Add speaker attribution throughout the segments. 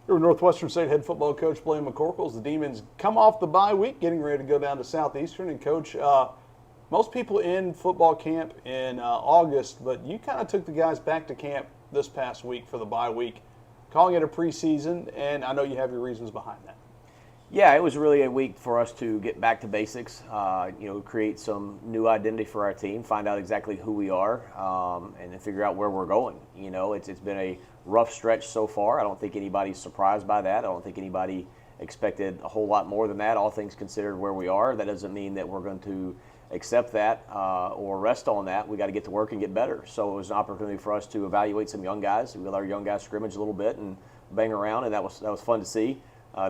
Speaker 1: Your Northwestern State head football coach Blaine McCorkle, as the Demons come off the bye week, getting ready to go down to Southeastern. And coach, most people in football camp in August, but you kind of took the guys back to camp this past week for the bye week, calling it a preseason, and I know you have your reasons behind that.
Speaker 2: Yeah, it was really a week for us to get back to basics, create some new identity for our team, find out exactly who we are, and then figure out where we're going. It's been a rough stretch so far. I don't think anybody's surprised by that. I don't think anybody expected a whole lot more than that, all things considered where we are. That doesn't mean that we're going to accept that or rest on that. We got to get to work and get better. So it was an opportunity for us to evaluate some young guys. We let our young guys scrimmage a little bit and bang around, and that was fun to see.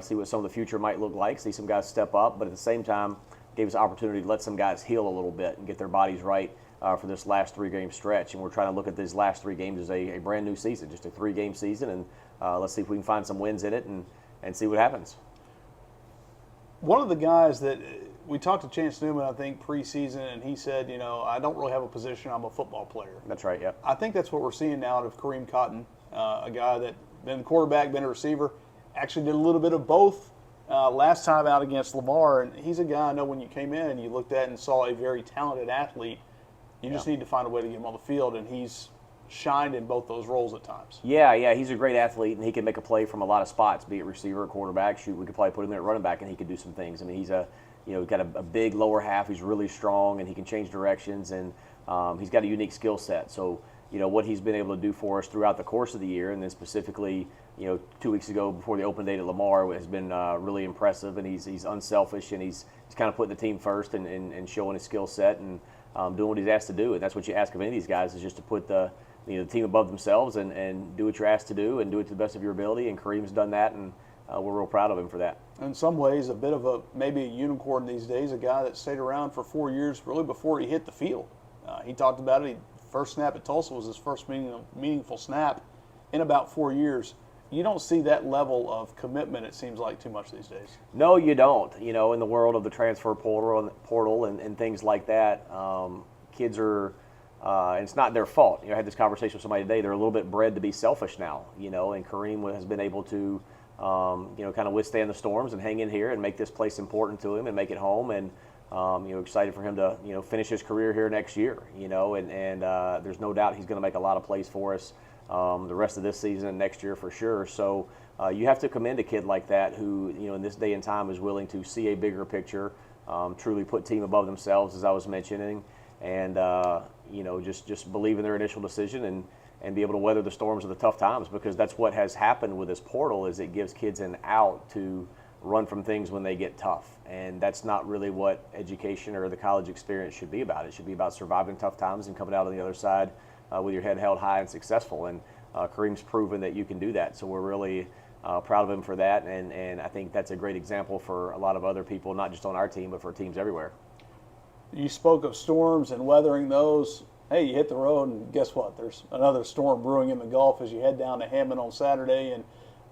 Speaker 2: See what some of the future might look like, see some guys step up, but at the same time gave us an opportunity to let some guys heal a little bit and get their bodies right for this last 3-game stretch. And we're trying to look at these last 3 games as a brand new season, just a 3-game season, and let's see if we can find some wins in it and see what happens.
Speaker 1: One of the guys that we talked to Chance Newman, I think, preseason, and he said, I don't really have a position, I'm a football player.
Speaker 2: That's right, yeah.
Speaker 1: I think that's what we're seeing now out of Kareem Cotton, a guy that been a quarterback, been a receiver. Actually did a little bit of both last time out against Lamar, and he's a guy I know when you came in and you looked at and saw a very talented athlete, you just need to find a way to get him on the field, and he's shined in both those roles at times.
Speaker 2: Yeah, he's a great athlete, and he can make a play from a lot of spots, be it receiver or quarterback. Shoot, we could probably put him in at running back, and he could do some things. I mean, he's got a big lower half. He's really strong, and he can change directions, and he's got a unique skill set. So, what he's been able to do for us throughout the course of the year, and then specifically, 2 weeks ago before the open date at Lamar, has been really impressive, and he's unselfish, and he's kind of putting the team first and showing his skill set and doing what he's asked to do. And that's what you ask of any of these guys, is just to put the team above themselves and do what you're asked to do and do it to the best of your ability. And Kareem's done that, and we're real proud of him for that.
Speaker 1: In some ways, a bit of maybe a unicorn these days, a guy that stayed around for 4 years really before he hit the field. He talked about it. First snap at Tulsa was his first meaningful snap in about 4 years. You don't see that level of commitment, it seems like, too much these days.
Speaker 2: No, you don't. In the world of the transfer portal and things like that, kids are, and it's not their fault. I had this conversation with somebody today. They're a little bit bred to be selfish now, and Kareem has been able to, kind of withstand the storms and hang in here and make this place important to him and make it home. And excited for him to, finish his career here next year, and there's no doubt he's going to make a lot of plays for us the rest of this season and next year for sure. So you have to commend a kid like that who, in this day and time is willing to see a bigger picture, truly put team above themselves, as I was mentioning, and, just believe in their initial decision and be able to weather the storms of the tough times, because that's what has happened with this portal, is it gives kids an out to run from things when they get tough. And that's not really what education or the college experience should be about. It should be about surviving tough times and coming out on the other side with your head held high and successful. And Kareem's proven that you can do that. So we're really proud of him for that. And I think that's a great example for a lot of other people, not just on our team, but for teams everywhere.
Speaker 1: You spoke of storms and weathering those. Hey, you hit the road, and guess what? There's another storm brewing in the Gulf as you head down to Hammond on Saturday. And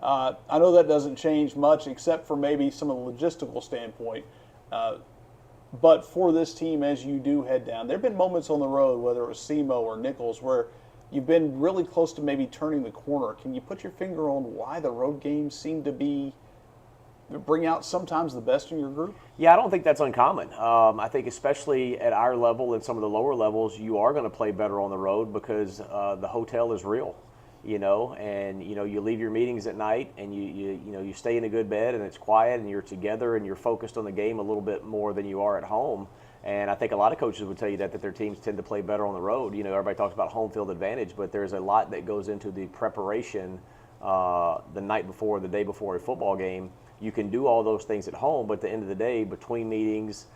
Speaker 1: I know that doesn't change much except for maybe some of the logistical standpoint. But for this team, as you do head down, there have been moments on the road, whether it was SEMO or Nichols, where you've been really close to maybe turning the corner. Can you put your finger on why the road games seem to bring out sometimes the best in your group?
Speaker 2: Yeah, I don't think that's uncommon. I think especially at our level and some of the lower levels, you are going to play better on the road because the hotel is real. And you leave your meetings at night and you stay in a good bed and it's quiet and you're together and you're focused on the game a little bit more than you are at home. And I think a lot of coaches would tell you that their teams tend to play better on the road. Everybody talks about home field advantage, but there's a lot that goes into the preparation the night before, the day before a football game. You can do all those things at home, but at the end of the day, between meetings,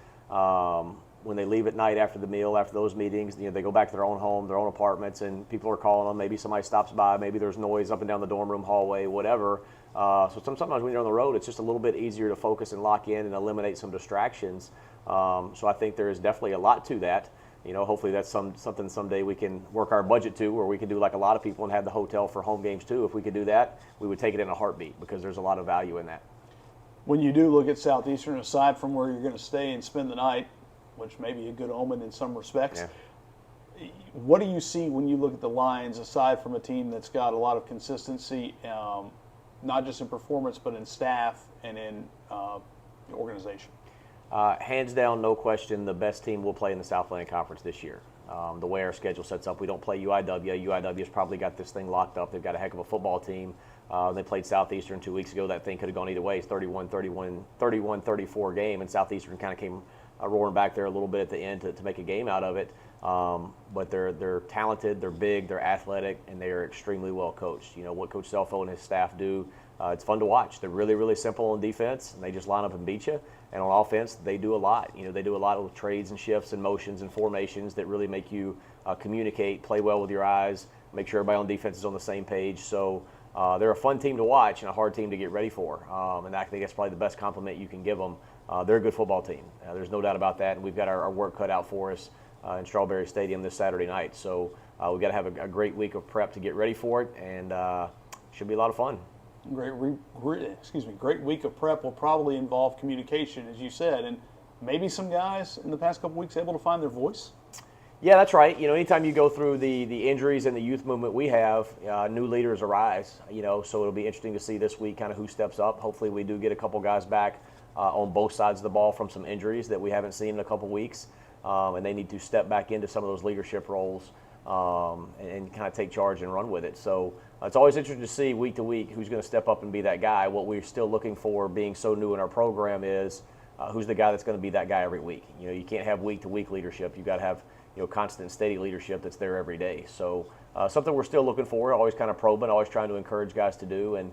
Speaker 2: when they leave at night after the meal, after those meetings, they go back to their own home, their own apartments, and people are calling them. Maybe somebody stops by. Maybe there's noise up and down the dorm room hallway, whatever. So sometimes when you're on the road, it's just a little bit easier to focus and lock in and eliminate some distractions. So I think there is definitely a lot to that. Hopefully that's something someday we can work our budget to, or we can do like a lot of people and have the hotel for home games too. If we could do that, we would take it in a heartbeat because there's a lot of value in that.
Speaker 1: When you do look at Southeastern, aside from where you're going to stay and spend the night, which may be a good omen in some respects, what do you see when you look at the Lions, aside from a team that's got a lot of consistency not just in performance, but in staff and in the organization?
Speaker 2: Hands down, no question, the best team will play in the Southland Conference this year. The way our schedule sets up, we don't play UIW. UIW's probably got this thing locked up. They've got a heck of a football team. They played Southeastern 2 weeks ago. That thing could have gone either way. It's 31-34 game, and Southeastern kind of came roaring back there a little bit at the end to make a game out of it. But they're talented, they're big, they're athletic, and they are extremely well coached. You know what Coach Selfo and his staff do. It's fun to watch. They're really, really simple on defense, and they just line up and beat you. And on offense, they do a lot. You know, they do a lot of trades and shifts and motions and formations that really make you communicate, play well with your eyes, make sure everybody on defense is on the same page. So they're a fun team to watch and a hard team to get ready for. And I think that's probably the best compliment you can give them. They're a good football team. There's no doubt about that. And we've got our work cut out for us in Strawberry Stadium this Saturday night. So we've got to have a great week of prep to get ready for it, and should be a lot of fun.
Speaker 1: Great week of prep will probably involve communication, as you said, and maybe some guys in the past couple weeks able to find their voice.
Speaker 2: Yeah, that's right. You know, anytime you go through the injuries and the youth movement we have, new leaders arise. You know, so it'll be interesting to see this week kind of who steps up. Hopefully, we do get a couple guys back on both sides of the ball from some injuries that we haven't seen in a couple weeks, and they need to step back into some of those leadership roles and kind of take charge and run with it. So it's always interesting to see week to week who's going to step up and be that guy. What we're still looking for, being so new in our program, is who's the guy that's going to be that guy every week. You know, you can't have week to week leadership. You've got to have constant, steady leadership that's there every day. So something we're still looking for, always kind of probing, always trying to encourage guys to do. And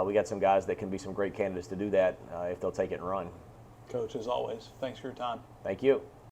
Speaker 2: we got some guys that can be some great candidates to do that if they'll take it and run.
Speaker 1: Coach, as always, thanks for your time.
Speaker 2: Thank you.